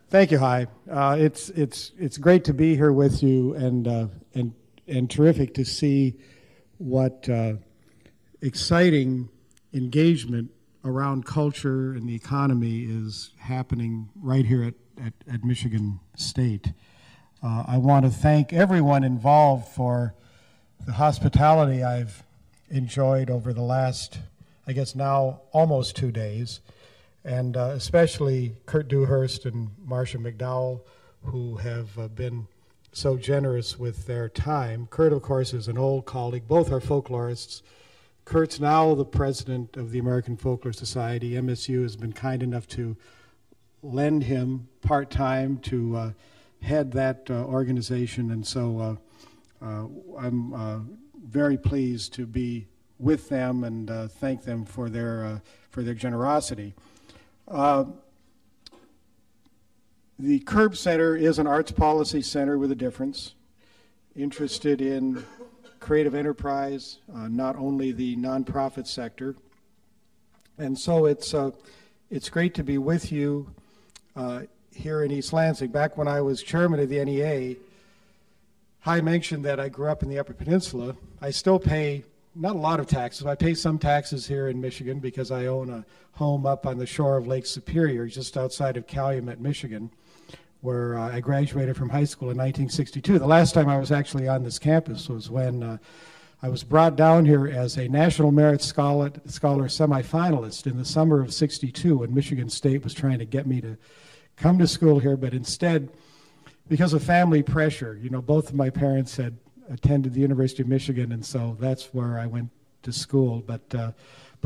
Thank you, Hi. It's great to be here with you, and terrific to see what exciting engagement around culture and the economy is happening right here at Michigan State. I want to thank everyone involved for the hospitality I've enjoyed over the last, I guess now, almost 2 days. And especially Kurt Dewhurst and Marcia McDowell, who have been so generous with their time. Kurt, of course, is an old colleague. Both are folklorists. Kurt's now the president of the American Folklore Society. MSU has been kind enough to lend him part-time to head that organization, and so I'm very pleased to be with them and thank them for their generosity. The Curb Center is an arts policy center with a difference, interested in creative enterprise, not only the nonprofit sector. And so it's great to be with you here in East Lansing. Back when I was chairman of the NEA, I mentioned that I grew up in the Upper Peninsula. I still pay not a lot of taxes. I pay some taxes here in Michigan because I own a home up on the shore of Lake Superior, just outside of Calumet, Michigan, where I graduated from high school in 1962. The last time I was actually on this campus was when I was brought down here as a National Merit Scholar semifinalist in the summer of '62 when Michigan State was trying to get me to come to school here, but instead, because of family pressure, both of my parents had attended the University of Michigan, and so that's where I went to school. But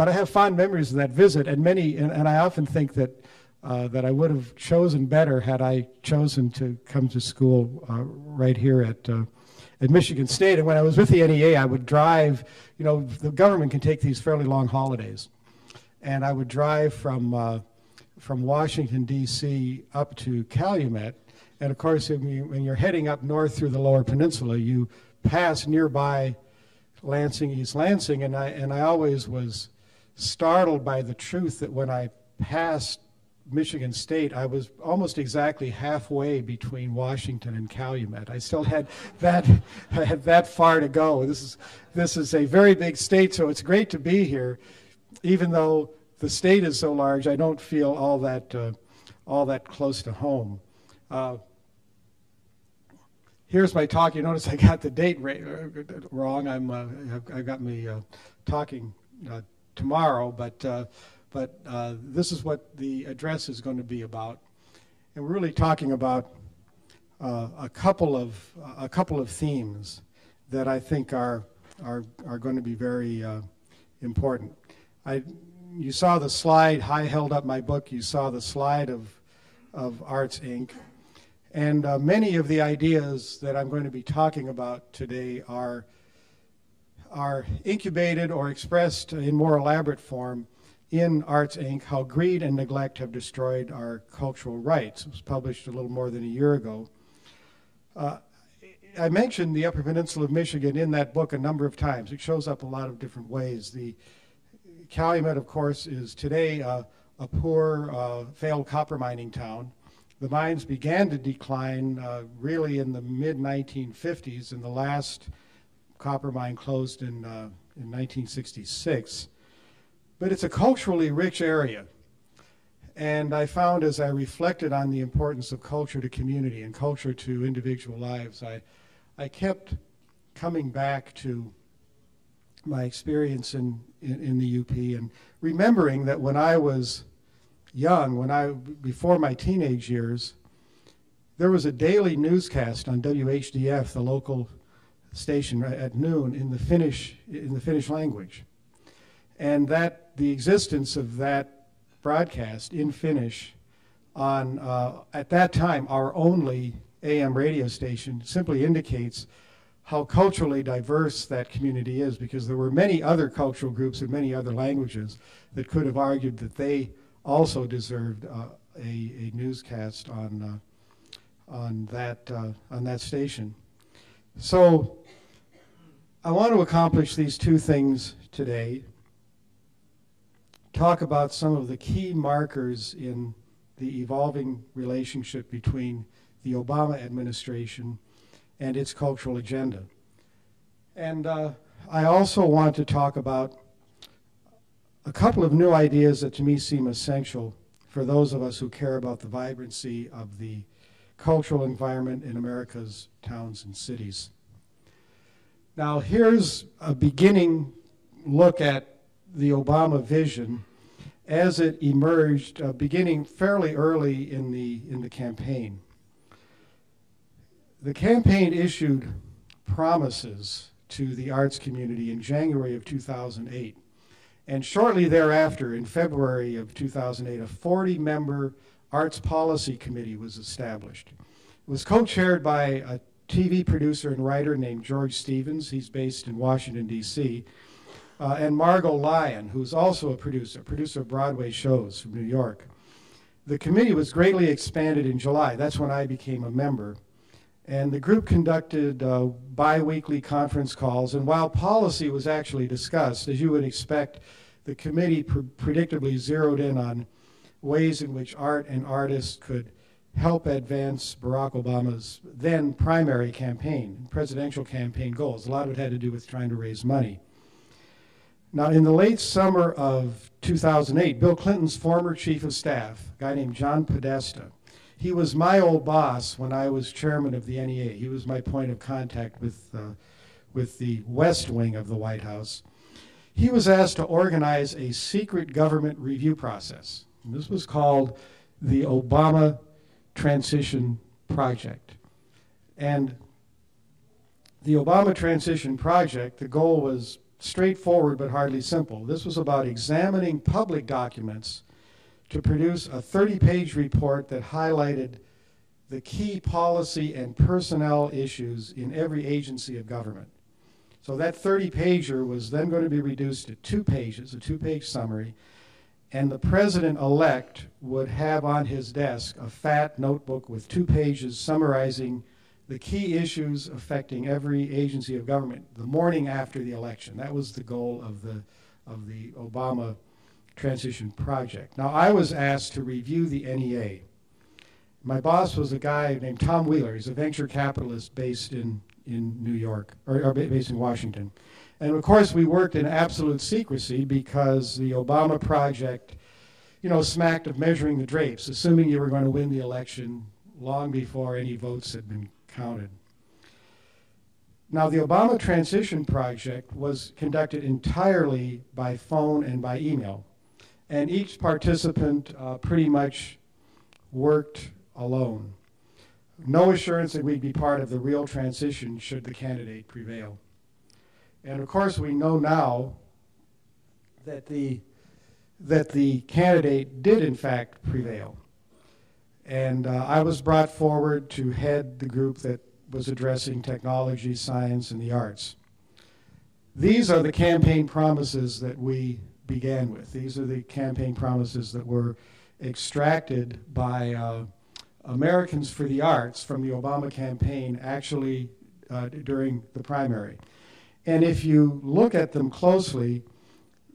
I have fond memories of that visit, and I often think that I would have chosen better had I chosen to come to school right here at Michigan State. And when I was with the NEA, I would drive. The government can take these fairly long holidays, and I would drive from Washington D.C. up to Calumet. And of course, when you're heading up north through the Lower Peninsula, you pass nearby Lansing, East Lansing, and I always was startled by the truth that when I passed Michigan State, I was almost exactly halfway between Washington and Calumet. I still had that far to go. This is a very big state, so it's great to be here. Even though the state is so large, I don't feel all that close to home. Here's my talk. You notice I got the date wrong. I've got me talking tomorrow, but this is what the address is going to be about, and we're really talking about a couple of themes that I think are going to be very important. You saw the slide. I held up my book. You saw the slide of Arts Inc. And many of the ideas that I'm going to be talking about today are incubated or expressed in more elaborate form in Arts Inc., How Greed and Neglect Have Destroyed Our Cultural Rights. It was published a little more than a year ago. I mentioned the Upper Peninsula of Michigan in that book a number of times. It shows up a lot of different ways. The Calumet, of course, is today a poor, failed copper mining town. The mines began to decline really in the mid-1950s, and the last copper mine closed in 1966. But it's a culturally rich area. And I found as I reflected on the importance of culture to community and culture to individual lives, I kept coming back to my experience in the UP and remembering that when I was young, before my teenage years, there was a daily newscast on WHDF, the local station, at noon in the Finnish language, and that the existence of that broadcast in Finnish on at that time our only AM radio station simply indicates how culturally diverse that community is, because there were many other cultural groups in many other languages that could have argued that they also deserved a newscast on that station. So I want to accomplish these two things today. Talk about some of the key markers in the evolving relationship between the Obama administration and its cultural agenda. And I also want to talk about a couple of new ideas that to me seem essential for those of us who care about the vibrancy of the cultural environment in America's towns and cities. Now, here's a beginning look at the Obama vision as it emerged, beginning fairly early in the campaign. The campaign issued promises to the arts community in January of 2008. And shortly thereafter, in February of 2008, a 40-member Arts Policy Committee was established. It was co-chaired by a TV producer and writer named George Stevens. He's based in Washington, D.C., and Margot Lyon, who's also a producer of Broadway shows from New York. The committee was greatly expanded in July. That's when I became a member. And the group conducted bi-weekly conference calls, and while policy was actually discussed, as you would expect, the committee predictably zeroed in on ways in which art and artists could help advance Barack Obama's then primary campaign, presidential campaign goals. A lot of it had to do with trying to raise money. Now, in the late summer of 2008, Bill Clinton's former chief of staff, a guy named John Podesta, he was my old boss when I was chairman of the NEA. He was my point of contact with the West Wing of the White House. He was asked to organize a secret government review process. And this was called the Obama Transition Project. And the Obama Transition Project, the goal was straightforward but hardly simple. This was about examining public documents to produce a 30-page report that highlighted the key policy and personnel issues in every agency of government. So that 30-pager was then going to be reduced to 2 pages, a 2-page summary, and the president-elect would have on his desk a fat notebook with 2 pages summarizing the key issues affecting every agency of government the morning after the election. That was the goal of the Obama Transition Project. Now, I was asked to review the NEA. My boss was a guy named Tom Wheeler. He's a venture capitalist based in New York, or based in Washington. And of course, we worked in absolute secrecy because the Obama project, you know, smacked of measuring the drapes, assuming you were going to win the election long before any votes had been counted. Now, the Obama Transition Project was conducted entirely by phone and by email. And each participant pretty much worked alone. No assurance that we'd be part of the real transition should the candidate prevail. And of course, we know now that the candidate did in fact prevail. And I was brought forward to head the group that was addressing technology, science, and the arts. These are the campaign promises that we began with. These are the campaign promises that were extracted by Americans for the Arts from the Obama campaign actually during the primary. And if you look at them closely,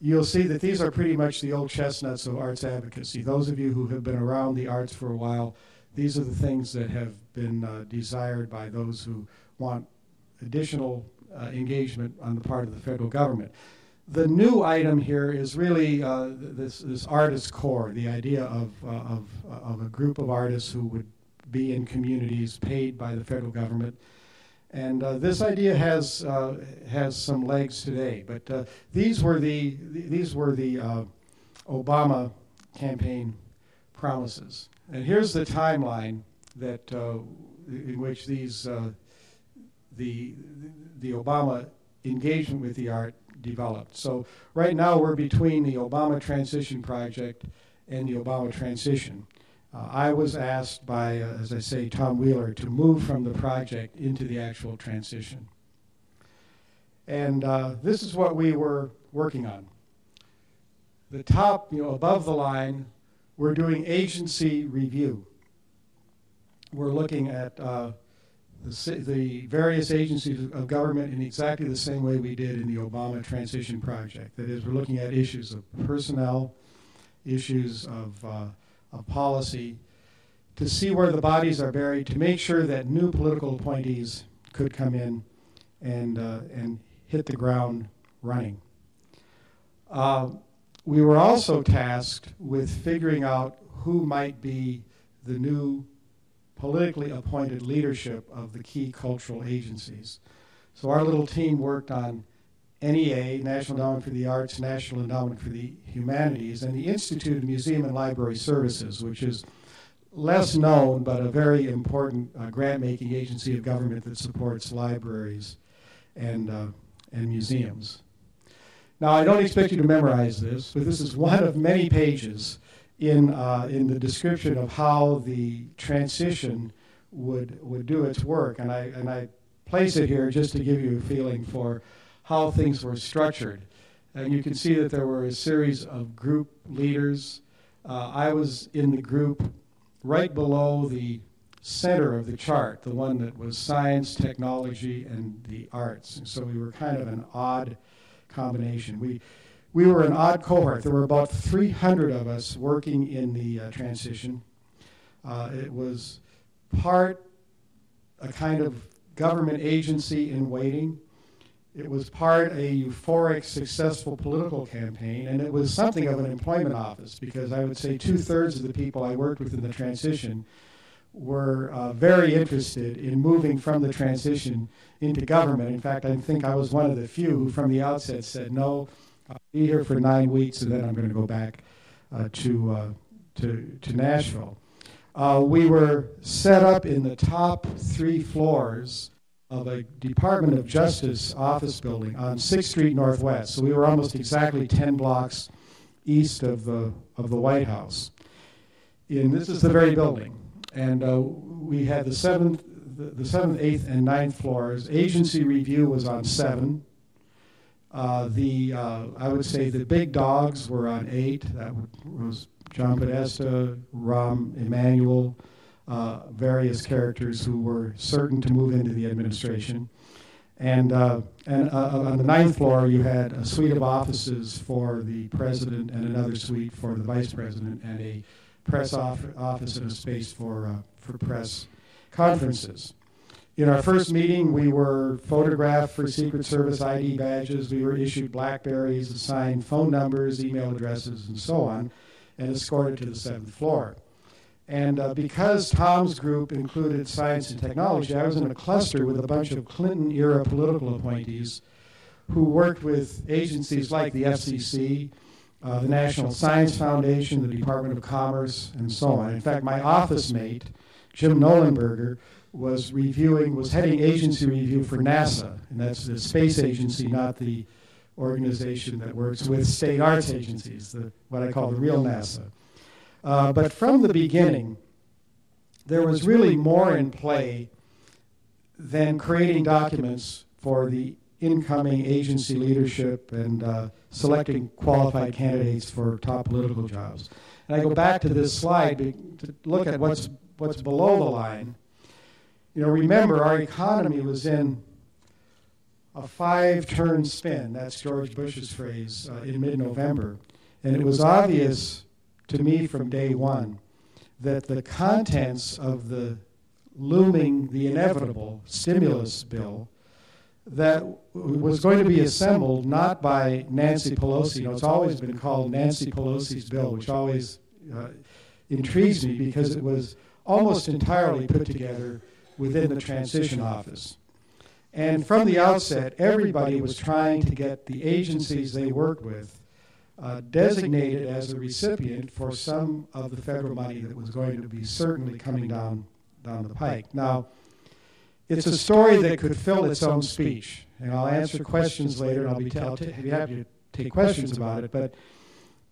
you'll see that these are pretty much the old chestnuts of arts advocacy. Those of you who have been around the arts for a while, these are the things that have been desired by those who want additional engagement on the part of the federal government. The new item here is really this artist core, the idea of a group of artists who would be in communities paid by the federal government. And this idea has some legs today. But these were the Obama campaign promises. And here's the timeline that in which these the Obama engagement with the art developed. So right now we're between the Obama Transition Project and the Obama Transition. I was asked by, as I say, Tom Wheeler to move from the project into the actual transition. And this is what we were working on. The top, above the line, we're doing agency review. We're looking at the various agencies of government in exactly the same way we did in the Obama Transition Project. That is, we're looking at issues of personnel, issues of of policy to see where the bodies are buried, to make sure that new political appointees could come in and hit the ground running. We were also tasked with figuring out who might be the new politically appointed leadership of the key cultural agencies. So our little team worked on NEA, National Endowment for the Arts, National Endowment for the Humanities, and the Institute of Museum and Library Services, which is less known but a very important grant-making agency of government that supports libraries and museums. Now, I don't expect you to memorize this, but this is one of many pages in the description of how the transition would do its work, and I place it here just to give you a feeling for how things were structured. And you can see that there were a series of group leaders. I was in the group right below the center of the chart, the one that was science, technology, and the arts. And so we were kind of an odd combination. We were an odd cohort. There were about 300 of us working in the transition. It was part a kind of government agency in waiting. It was part a euphoric, successful political campaign, and it was something of an employment office, because I would say 2/3 of the people I worked with in the transition were very interested in moving from the transition into government. In fact, I think I was one of the few who from the outset said, no, I'll be here for 9 weeks and then I'm going to go back to Nashville. We were set up in the top 3 floors of a Department of Justice office building on 6th Street Northwest. So we were almost exactly 10 blocks east of the White House. This is the very building. And we had the 7th, 8th, and 9th floors. Agency review was on 7. I would say the big dogs were on 8. That was John Podesta, Rahm Emanuel, various characters who were certain to move into the administration. And on the 9th floor, you had a suite of offices for the president and another suite for the vice president and a press office and a space for press conferences. In our first meeting, we were photographed for Secret Service ID badges. We were issued Blackberries, assigned phone numbers, email addresses, and so on, and escorted to the 7th floor. And because Tom's group included science and technology, I was in a cluster with a bunch of Clinton-era political appointees who worked with agencies like the FCC, the National Science Foundation, the Department of Commerce, and so on. In fact, my office mate, Jim Nolenberger, was heading agency review for NASA, and that's the space agency, not the organization that works with state arts agencies, what I call the real NASA. But from the beginning, there was really more in play than creating documents for the incoming agency leadership and selecting qualified candidates for top political jobs. And I go back to this slide to look at what's below the line. You know, remember, our economy was in a 5-turn spin. That's George Bush's phrase in mid-November. And it was obvious to me from day one that the contents of the inevitable stimulus bill that was going to be assembled not by Nancy Pelosi. You know, it's always been called Nancy Pelosi's bill, which always intrigues me because it was almost entirely put together within the transition office. And from the outset, everybody was trying to get the agencies they worked with designated as a recipient for some of the federal money that was going to be certainly coming down the pike. Now, it's a story that could fill its own speech, and I'll answer questions later, and I'll be happy to take questions about it, but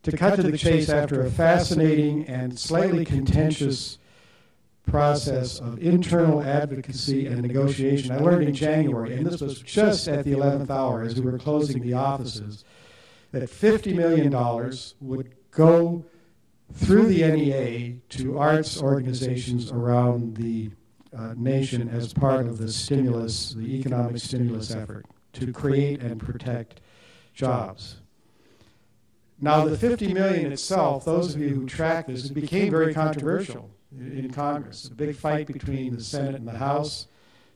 to cut to the chase, after a fascinating and slightly contentious process of internal advocacy and negotiation, I learned in January, and this was just at the 11th hour as we were closing the offices, that $50 million would go through the NEA to arts organizations around the nation as part of the stimulus, the economic stimulus effort to create and protect jobs. Now, the $50 million itself, those of you who track this, it became very controversial in Congress. A big fight between the Senate and the House.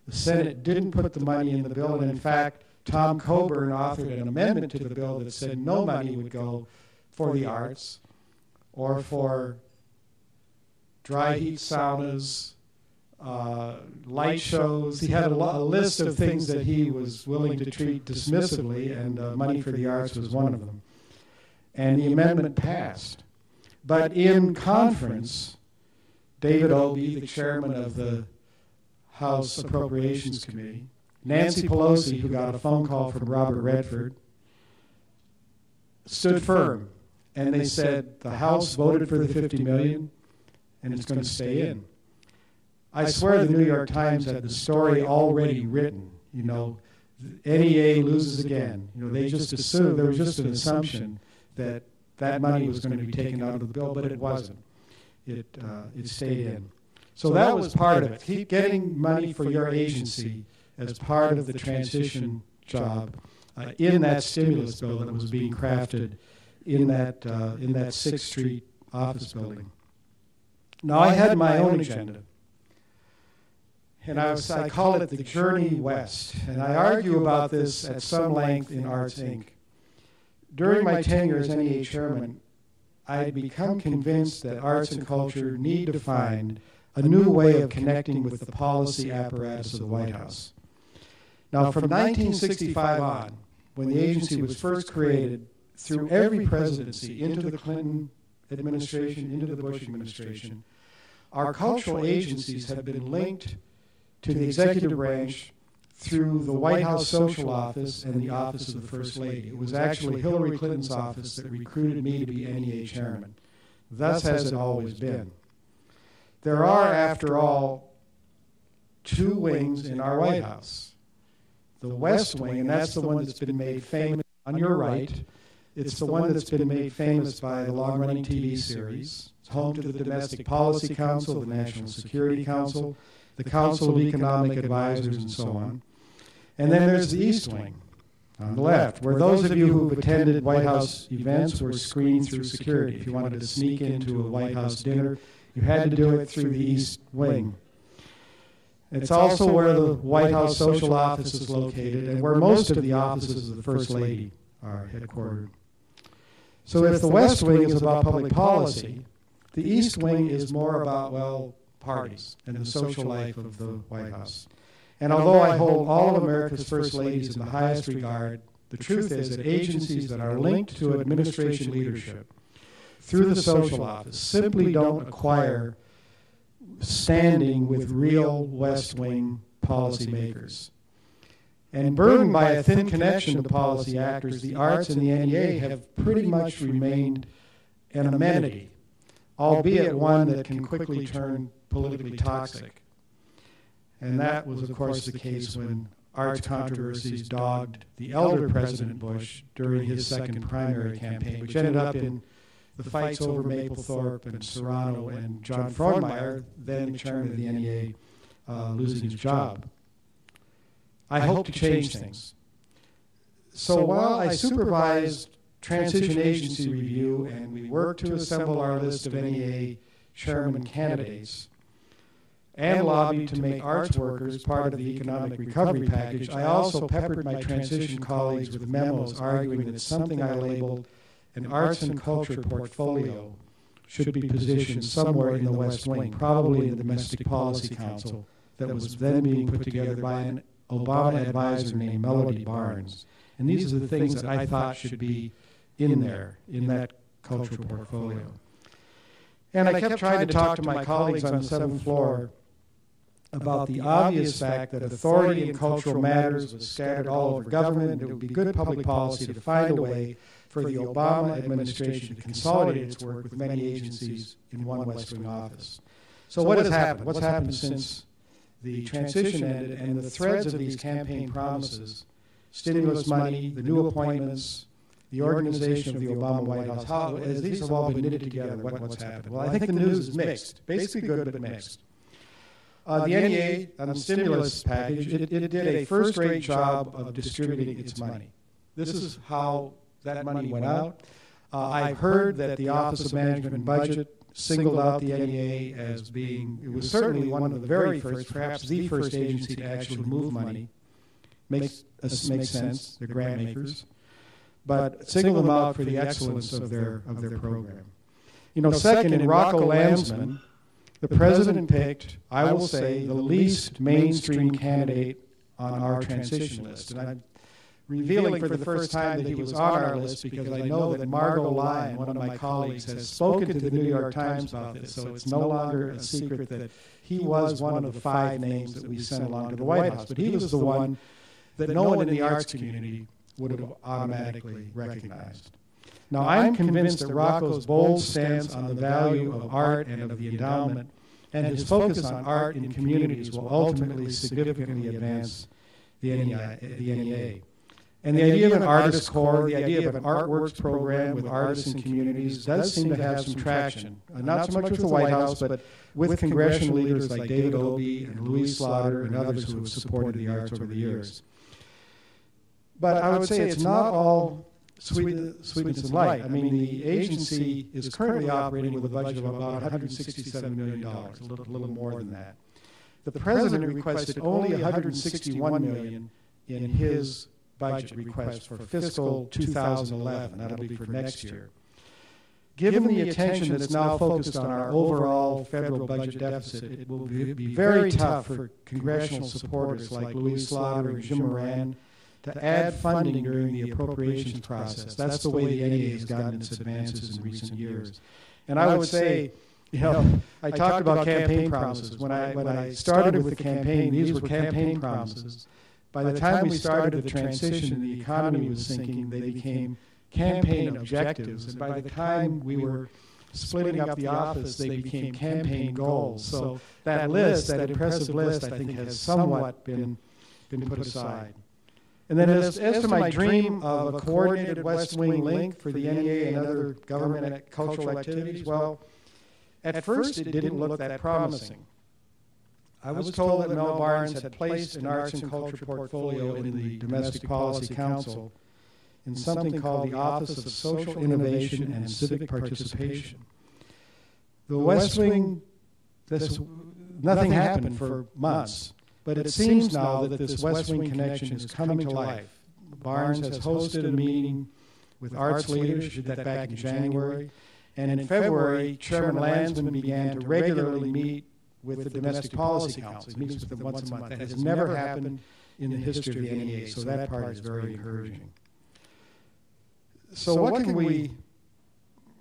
The Senate didn't put the money in the bill, and in fact, Tom Coburn authored an amendment to the bill that said no money would go for the arts or for dry heat saunas, light shows. He had a list of things that he was willing to treat dismissively, and money for the arts was one of them. And the amendment passed. But in conference, David Obey, the chairman of the House Appropriations Committee, Nancy Pelosi, who got a phone call from Robert Redford, stood firm. And they said the House voted for the $50 million, and it's going to stay in. I swear the New York Times had the story already written. You know, NEA loses again. You know, they just assumed, there was just an assumption that that money was going to be taken out of the bill, but it wasn't. It stayed in. So that was part of it. Keep getting money for your agency as part of the transition job in that stimulus bill that was being crafted in that 6th Street office building. Now, I had my own agenda, and I call it the Journey West, and I argue about this at some length in Arts, Inc. During my tenure as NEA chairman, I had become convinced that arts and culture need to find a new way of connecting with the policy apparatus of the White House. Now, from 1965 on, when the agency was first created, through every presidency, into the Clinton administration, into the Bush administration, our cultural agencies have been linked to the executive branch through the White House Social Office and the Office of the First Lady. It was actually Hillary Clinton's office that recruited me to be NEA chairman. Thus has it always been. There are, after all, two wings in our White House. The West Wing, and that's the one that's been made famous on your right. It's the one that's been made famous by the long-running TV series. It's home to the Domestic Policy Council, the National Security Council, the Council of Economic Advisors, and so on. And then there's the East Wing on the left, where those of you who've attended White House events were screened through security. If you wanted to sneak into a White House dinner, you had to do it through the East Wing. It's also where the White House Social Office is located and where most of the offices of the First Lady are headquartered. So if the West Wing is about public policy, the East Wing is more about, well, parties and the social life of the White House. And although I hold all of America's First Ladies in the highest regard, the truth is that agencies that are linked to administration leadership through the social office simply don't acquire standing with real West Wing policymakers. And burdened by a thin connection to policy actors, the arts and the NEA have pretty much remained an amenity, albeit one that can quickly turn politically toxic. And that was, of course, the case when arts controversies dogged the elder President Bush during his second primary campaign, which ended up in the fights over Mapplethorpe and Serrano and John Frohnmeyer, then the chairman of the NEA, losing his job. I hope to change things. So while I supervised transition agency review and we worked to assemble our list of NEA chairman candidates and lobbied to make arts workers part of the economic recovery package, I also peppered my transition colleagues with memos arguing that something I labeled an arts and culture portfolio should be positioned somewhere in the West Wing, probably in the Domestic Policy Council that was then being put together by an Obama advisor named Melody Barnes. And these are the things that I thought should be in there, in that cultural portfolio. And I kept trying to talk to my colleagues on the 7th floor about the obvious fact that authority in cultural matters was scattered all over government, and it would be good public policy to find a way for the Obama administration to consolidate its work with many agencies in one West Wing office. So what has happened? What's happened since the transition ended, and the threads of these campaign promises, stimulus money, the new appointments, the organization of the Obama White House, how, as these have all been knitted together, what's happened? Well, I think the news is mixed, basically good but mixed. The NEA, on the stimulus package, it did a first-rate job of distributing its money. This is how that money went out. I've heard that the Office of Management and Budget singled out the NEA as being, it was certainly one of the very first, perhaps the first agency to actually move money. Makes sense, they're grant makers. But single them out for the excellence of their program. You know, second, in Rocco Landsman, the president picked, I will say, the least mainstream candidate on our transition list. And I'm revealing for the first time that he was on our list because I know that Margot Lyon, one of my colleagues, has spoken to the New York Times about this, so it's no longer a secret that he was one of the 5 names that we sent along to the White House. But he was the one that no one in the arts community would have automatically recognized. Now, I'm convinced that Rocco's bold stance on the value of art and of the endowment and his focus on art in communities will ultimately significantly advance the NEA. And the idea of an artist corps, the idea of an artworks program with artists and communities does seem to have some traction. Not so much with the White House, but with congressional leaders like David Obey and Louise Slaughter and others who have supported the arts over the years. But I would say it's not all sweetness and light. I mean, the agency is currently operating with a budget of about $167 million, a little more than that. The president requested only $161 million in his budget request for fiscal 2011. That'll be for next year. Given the attention that's now focused on our overall federal budget deficit, it will be very tough for congressional supporters like Louise Slaughter and Jim Moran to add funding during the appropriations process. That's the way the NEA has gotten its advances in recent years. And I would say, you know, I talked about campaign promises. When I started with the campaign, these were campaign promises. By the time we started the transition and the economy was sinking, they became campaign objectives. And by the time we were splitting up the office, they became campaign goals. So that list, that impressive list, I think has somewhat been put aside. And then as to my dream of a coordinated West Wing link for the NEA and other government and cultural activities, well, at first it didn't look that promising. I was told that Mel Barnes had placed an arts and culture portfolio in the Domestic Policy Council in something called the Office of Social Innovation and Civic Participation. The West Wing, nothing happened for months. But it seems now that this West Wing connection is coming to life. Barnes has hosted a meeting with arts leaders, did that back in January. And in February, Chairman Landsman began to regularly meet with the Domestic Policy Council. He meets with them once a month. That has never happened in the history of the NEA, so that part is very encouraging. So what can we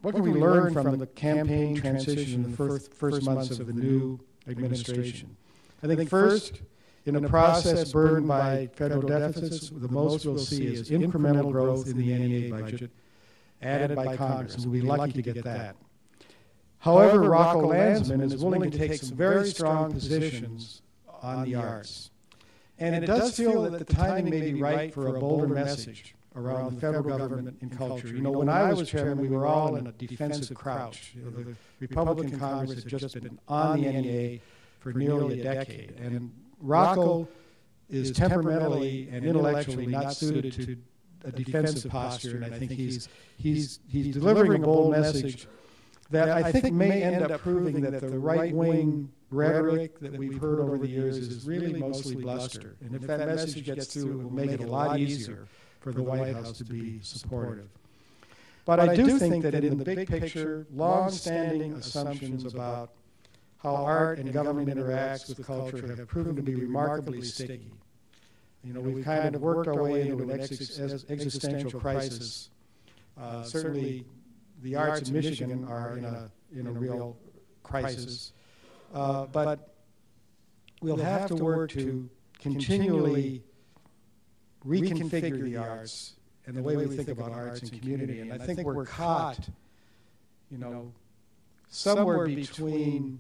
learn from the campaign transition in the first months of the new administration? I think first, in a process burdened by federal deficits, the most we'll see is incremental growth in the NEA budget added by Congress, and we'll be lucky to get that. However, Rocco Landsman is willing to take some very strong positions on the arts. And it does feel that the timing may be right for a bolder message around the federal government and culture. You know, when I was chairman, we were all in a defensive crouch. You know, the Republican Congress had just been on the NEA for nearly a decade. And Rocco is temperamentally and intellectually not suited to a defensive posture, and I think he's delivering a bold message that I think may end up proving that the right-wing rhetoric that we've heard over the years is really mostly bluster. And if that message gets through, it will make it a lot easier for the White House to be supportive. But I do think that in the big picture, long-standing assumptions about how art and government interacts with culture have proven to be remarkably sticky. You know, we've kind of worked our way into an existential crisis. Certainly, the arts in Michigan are in a real crisis. But we'll have to work to continually reconfigure the arts and the way we think about arts and community. And I think we're caught, you know, somewhere between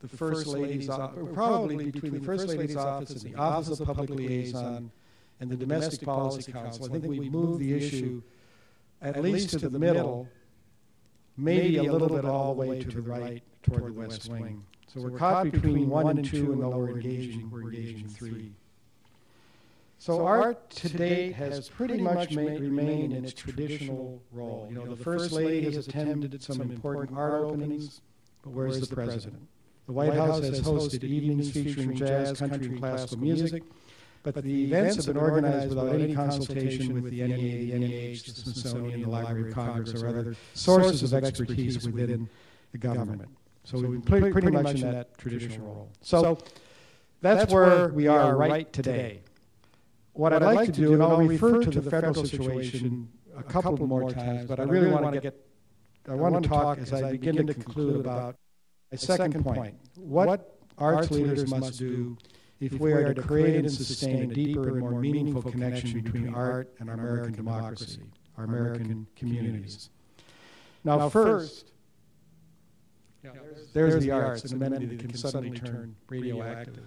the First Lady's office, probably between the First Lady's office and the Office of Public Liaison and the Domestic Policy Council. I think we moved the issue at least to the middle, maybe a little bit all the way to the right toward the West Wing. So we're caught between 1 and 2, and though we're engaging 3. So art to date has pretty much remained in its traditional role. You know, the First Lady has attended some important art openings, but where's the President? The White House has hosted evenings featuring jazz, country, and classical music, but the events have been organized without any consultation with the NEA, the NEH, the Smithsonian, the Library of Congress, or other sources of expertise within the government. So we've been pretty much in that traditional role. So that's where we are right today. What I'd like to do, and I'll refer to the federal situation a couple more times, but I really want to talk as I begin to conclude about a second point. What arts leaders must do if we are to create and sustain a deeper and more meaningful connection between art and our American democracy, our American communities. Now first, there's the arts, an amenity that can suddenly turn radioactive.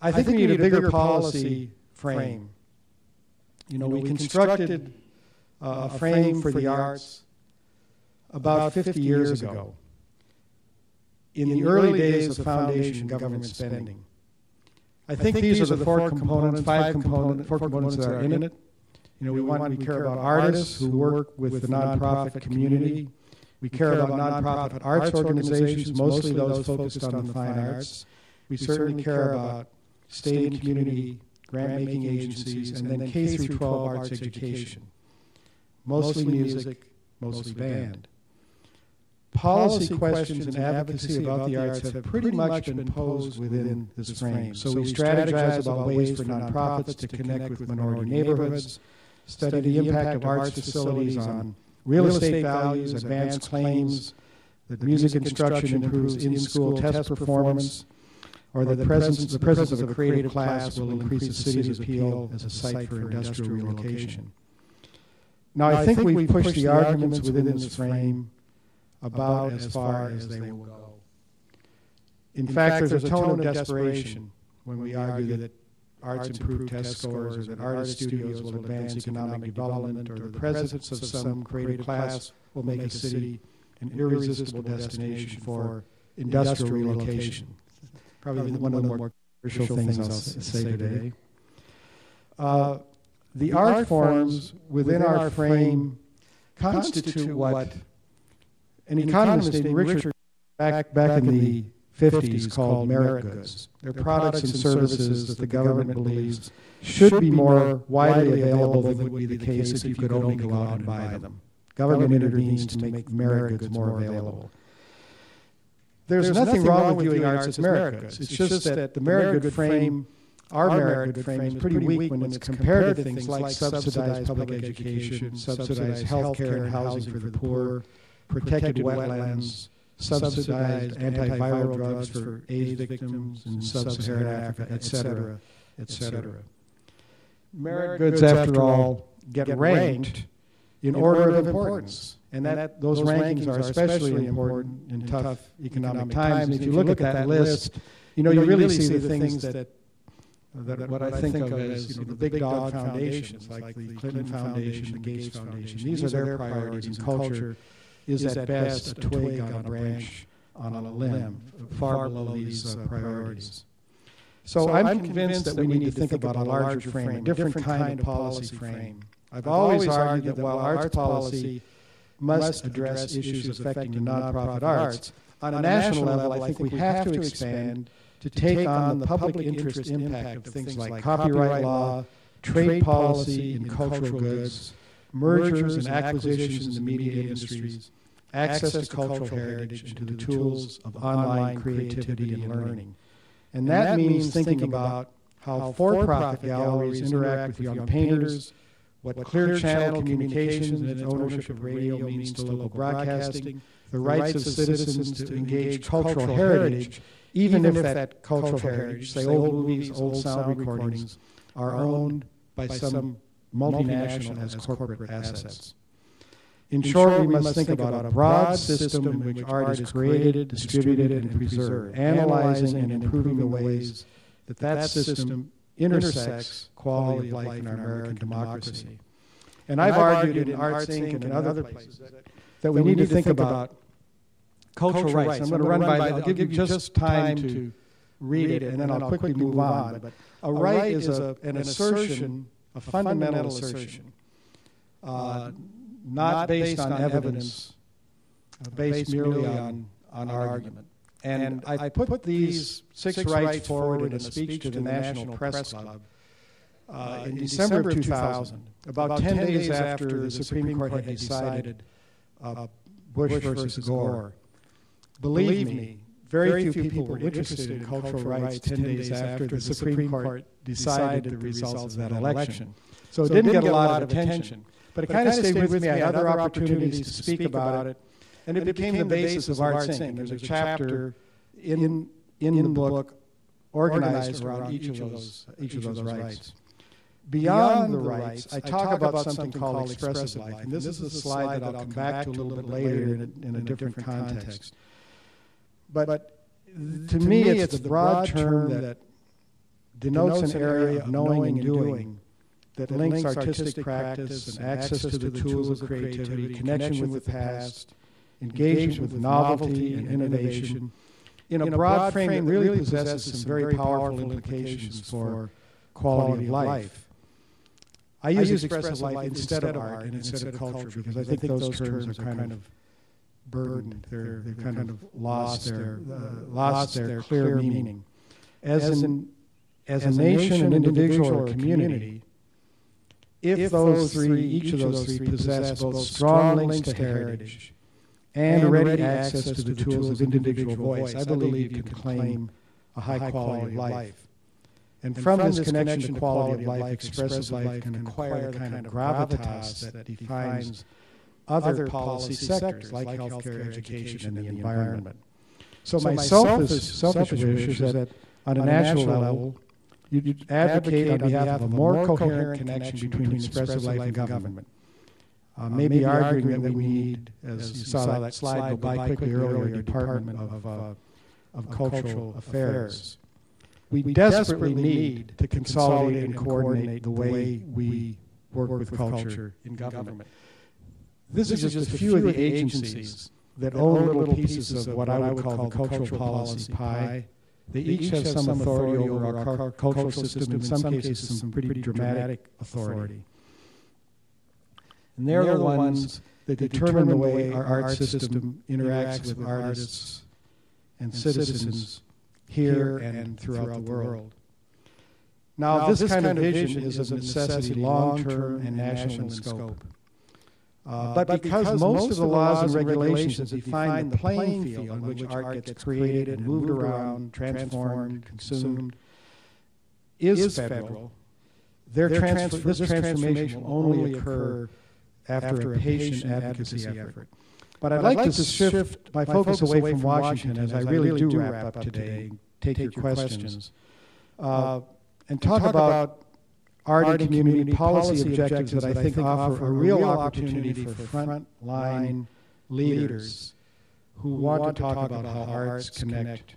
I think we need a bigger policy frame. You know, we constructed a frame for the arts about 50 years ago, in the early days of foundation government spending. I think these are the four components that are in it. You know, we care about artists who work with the nonprofit community. We care about nonprofit arts organizations, mostly those focused on the fine arts. We certainly care about state and community grant-making agencies, and then K through 12 arts education, mostly music, mostly band. Policy questions and advocacy about the arts have pretty much been posed within this frame. So we strategize about ways for nonprofits to connect with minority neighborhoods, study the impact of arts facilities on real estate values, advance claims that music instruction improves in-school test performance, or that the presence of a creative class will increase the city's appeal as a site for industrial relocation. Now, I think we've pushed the arguments within this frame about as far as they will go. In fact, there's a tone of desperation when we argue that arts improve test scores, or that artist studios will advance economic development, or the presence of some creative class will make a city an irresistible destination for industrial relocation. Probably one of the more crucial things I'll say today. The art forms within our frame constitute what an economist named Richard back in the 50s called merit goods. They're products and services that the government believes should be more widely available than would be the case if you could only go out and buy them. Government intervenes to make merit goods more available. There's nothing wrong with viewing arts as merit goods. It's just that the merit good frame, our merit good frame, is pretty weak when it's compared to things like subsidized public education, subsidized health care and housing for the poor, protected wetlands, subsidized antiviral drugs for AIDS victims in sub-Saharan Africa, et cetera, et cetera. Merit goods, after all, get ranked in order of importance. And those rankings are especially important in tough economic times. And if you look at that list, you know, you really see the things that what I think of as, you know, the big dog foundations, like the Clinton Foundation, the Gates Foundation. These are their priorities, and culture is at best a twig on a branch on a limb, far below these priorities. So I'm convinced that we need to think about a larger frame, a different kind of policy frame. I've always argued that while arts policy must address issues affecting the nonprofit arts, on a national level, I think we have to expand to take on the public interest impact of things like copyright law, trade policy in cultural goods, mergers and acquisitions in the media industries, access to cultural heritage, and to the tools of online creativity and learning. And that means thinking about how for-profit galleries interact with young painters, what clear channel communications and its ownership of radio means to local broadcasting, the rights of citizens to engage cultural heritage, even if that cultural heritage, say old movies, old sound recordings, are owned by some multinational as corporate assets. In short, we must think about a broad system in which art is created, distributed, and preserved, analyzing and improving the ways that system intersects quality of life in our American democracy. And I've argued in Arts Inc. and in other places that we need to think about cultural rights. I'm going to run by, I'll give you just time to read it, and then I'll quickly move on. But a right is an assertion, a fundamental assertion, not based on evidence, based merely on argument. And I put these 6 rights forward in a speech to the National Press Club in December of 2000, about 10 days after the Supreme Court had decided Bush versus Gore. Believe me, very few people were interested in cultural rights 10 days after the Supreme Court decided the results of that election. So it didn't get a lot of attention. But it kind of stayed with me. I had other opportunities to speak about it. And it became the basis of Arts Inc. There's a chapter in the book organized around each of those rights. Beyond the rights, I talk about something called expressive life. And this is a slide that I'll come back to a little bit later in a different context. But to me, it's the broad term that denotes an area of knowing and doing that links artistic practice and access to the tools of creativity, connection with the past, engagement with novelty and innovation, in a broad frame that really possesses some very powerful implications for quality of life. I use expressive life instead of art and instead of culture because I think those terms are kind of burdened. They've kind of lost their clear meaning. As a nation, an individual, or a community, if each of those three possess both strong links to heritage and ready access to the tools of individual voice, I believe you can claim a high quality of life. And from this connection to quality of life, expressive life can acquire the kind of gravitas that defines other policy sectors like healthcare, education, and the environment. So my selfish wish is that on a national level, you advocate on behalf of a more coherent connection between expressive life and government. Maybe arguing that we need, as you saw that slide go by quickly earlier, a Department of Cultural Affairs. We desperately need to consolidate and coordinate the way we work with culture in government. This is just a few of the agencies that own little pieces of what I would call the cultural policy pie. They each have some authority over our cultural system, in some cases some pretty dramatic authority. And they're the ones that determine the way our art system interacts with artists and citizens here and throughout the world. Now, this kind of vision is of necessity long-term and national in scope. But because most of the laws and regulations that define the playing field on which art gets created, moved around, transformed, consumed, is federal, this transformation will only occur after a patient advocacy effort. But I'd like to shift my focus away from Washington, as I really do wrap up today, take your questions, and talk about art and community policy objectives that I think offer a real opportunity for front-line leaders who want to talk about how arts connect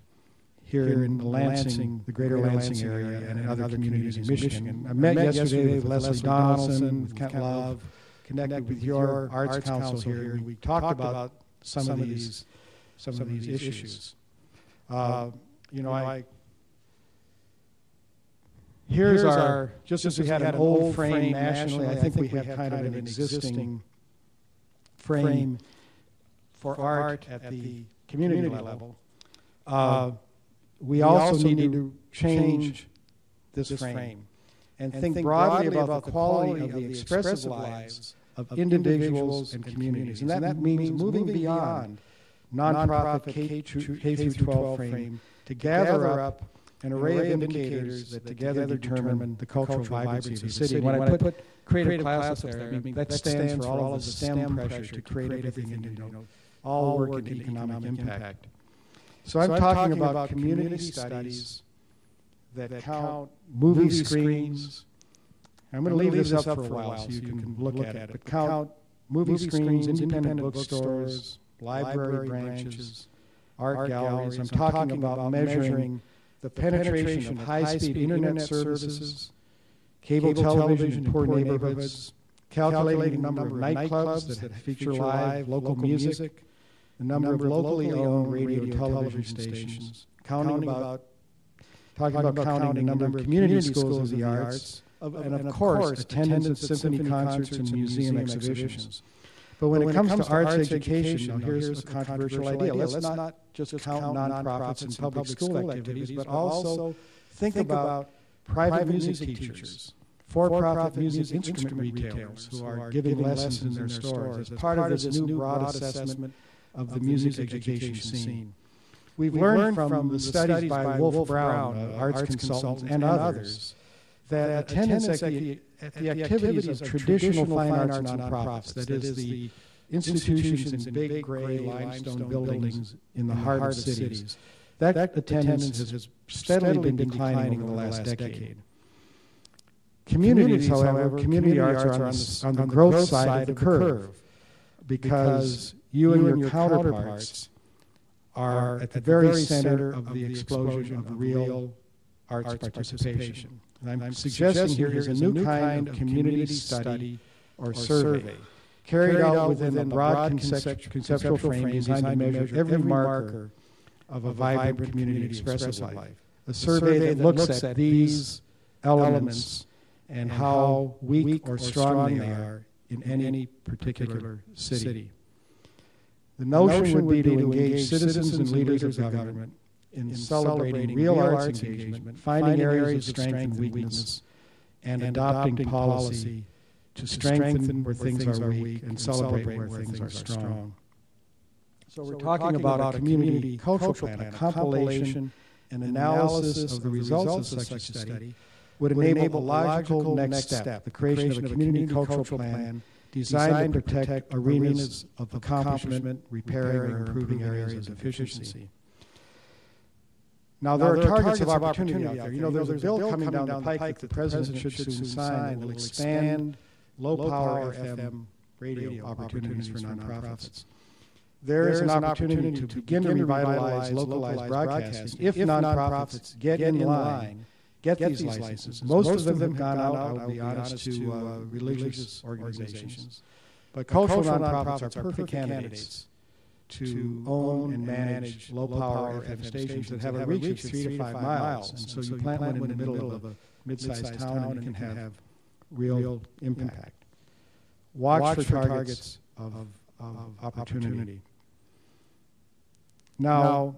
here in the greater Lansing area and in other communities in Michigan. I met yesterday with Leslie Donaldson, with Kent Love, connected with your Arts Council here, and we talked about some of these issues. Here's our, just as we had an old frame nationally, I think we have kind of an existing frame for art at the community level. We also need to change this frame and think broadly about the quality of the expressive lives of individuals and communities. And that means moving beyond nonprofit K-12 frame to gather up an array of indicators that together determine the cultural vibrancy of the city. When I put creative class up there, I mean, that stands for all of the STEM pressure to create everything and all work in economic impact. So I'm talking about community studies that count movie screens. I'm going to leave this up for a while so you can look at it, but count movie screens, independent bookstores, library branches, art galleries. I'm talking about measuring the penetration of high-speed internet services, cable television in poor neighborhoods, calculating the number of nightclubs that feature live local music, the number of locally owned radio television stations, counting about talking about counting the number of community schools of the arts, and of course, attendance at symphony concerts and museum exhibitions. But when it comes to arts education, now here's a controversial idea. Let's not just count nonprofits and public school activities, but also think about private music teachers, for-profit music instrument retailers who are giving lessons in their stores as part of this new broad assessment of the music education scene. We've learned from the studies by Wolf Brown, arts consultant, and others, that attendance at the activities of traditional fine arts nonprofits, that is, the institutions in big gray limestone buildings in the heart of cities, that attendance has steadily been declining over the last decade. Communities, however, community arts are on the growth side of the curve, because you and your counterparts are at the very center of the explosion of real arts participation. And I'm suggesting here is a new kind of community study or survey carried out within a broad conceptual frame designed to measure every marker of a vibrant community expressive life. A survey that looks at these elements and how weak or strong they are in any particular city. The notion would be to engage citizens and leaders of government in celebrating real arts engagement, finding areas of strength and weakness, and adopting policy to strengthen where things are weak and celebrate where things are strong. So we're talking about a community cultural plan, a compilation and analysis of the results of such a study would enable a logical next step, the creation of a community cultural plan designed to protect arenas of accomplishment, repairing or improving areas of efficiency. Now, there are targets of opportunity out there. You know, there's a bill coming down the pike that the president should soon sign that will expand low-power FM radio opportunities for nonprofits. There is an opportunity to begin to revitalize localized broadcasting if nonprofits get in line, get these licenses. Most of them have gone out, I will be honest, to religious organizations. But cultural nonprofits are perfect candidates to own and manage low-power FM stations that have a reach of 3 to 5 miles. And so you plant one in the middle of a mid-sized town and it can have real impact. Watch for targets of opportunity. Now,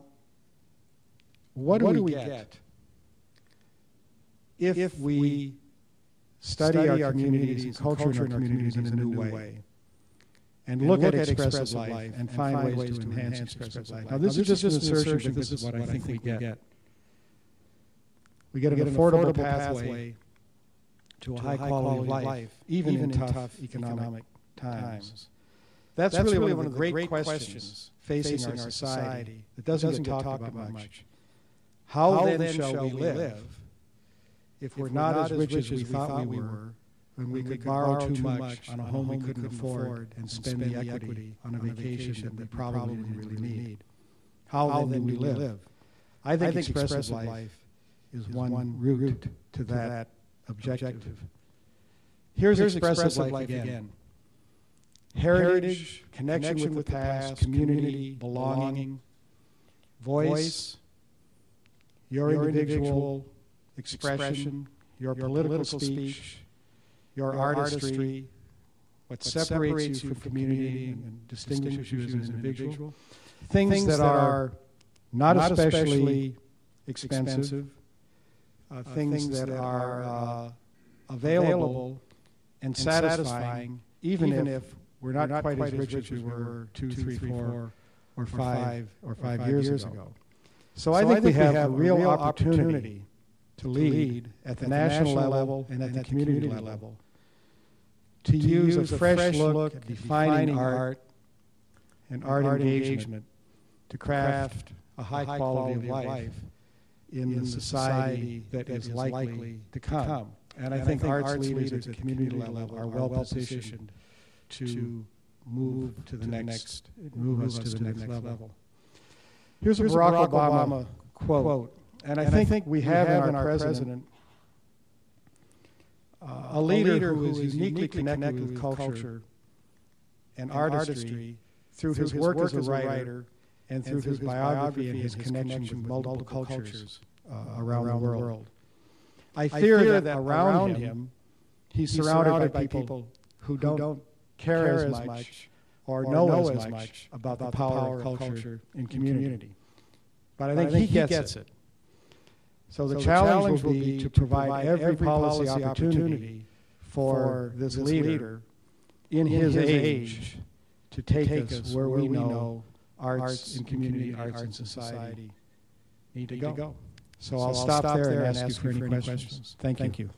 what do we get if we study our communities and culture in our communities in a new way and look at expressive life and find ways to enhance expressive life? Now, this is just an assertion, but this is what I think we get. We get an affordable pathway to a high quality of life, even in tough economic times. That's really one of the great questions facing our society that doesn't get talked about much. How then shall we live if we're not as rich as we thought we were, when we could borrow too much on a home we couldn't afford and spend the equity on a vacation that we probably didn't really need? How then do we live? I think expressive life is one route to that objective. Here's expressive life again. Heritage, connection with the past, community, belonging, voice, your individual expression, your political speech, your artistry, what separates you from community and distinguishes you as an individual, things that are not especially expensive, things that are available and satisfying, even if we're not quite as rich as we were 2, 3, 4, or 5 years ago. So I think we have a real opportunity to lead at the national level and at the community level, to use a fresh look at defining art and art engagement to craft a high quality of life in the society that is likely to come. And I think arts leaders at the community level are well positioned to move us to the next level. Here's a Barack Obama quote, and I think we have in our president a leader who is uniquely connected with culture and artistry through his work as a writer and through his biography and his connection with multiple cultures around the world. I fear that around him, he's surrounded by people who don't care as much or know as much about the power of culture in community. But I think he gets it. So the challenge will be to provide every policy opportunity for this leader in his age to take us where we know arts and community, arts and society need to go. So I'll stop there and ask you for any questions. Thank you.